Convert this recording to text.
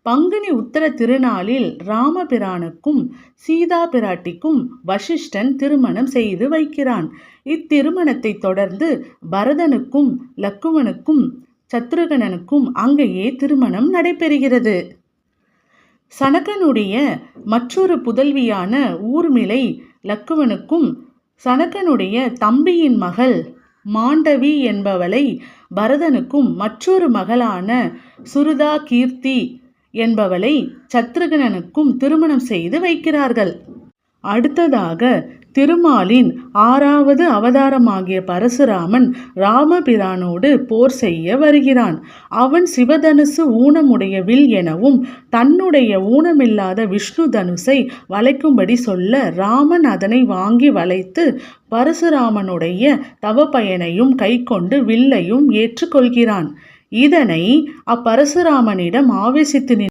பங்குனி உத்தர திருநாளில் ராமபிரானுக்கும் சீதா பிராட்டிக்கும் வசிஷ்டன் திருமணம் செய்து வைக்கிறான். இத்திருமணத்தை தொடர்ந்து பரதனுக்கும் லக்குவனுக்கும் சத்ருகனனுக்கும் அங்கேயே திருமணம் நடைபெறுகிறது. சனகனுடைய மற்றொரு புதல்வியான ஊர்மிளை லக்குவனுக்கும் சனகனுடைய தம்பியின் மகள் மாண்டவி என்பவளை பரதனுக்கும் மற்றொரு மகளான சுருதா கீர்த்தி என்பவளை சத்ருகனனுக்கும் திருமணம் செய்து வைக்கிறார்கள். அடுத்ததாக திருமாலின் 6வது அவதாரமாகிய பரசுராமன் ராமபிரானோடு போர் செய்ய வருகிறான். அவன் சிவதனுசு ஊனமுடைய வில் எனவும் தன்னுடைய ஊனமில்லாத விஷ்ணு தனுசை வளைக்கும்படி சொல்ல ராமன் அதனை வாங்கி வளைத்து பரசுராமனுடைய தவப்பயனையும் கை கொண்டு வில்லையும் ஏற்றுக்கொள்கிறான். இதனை அப்பரசுராமனிடம் ஆவேசித்து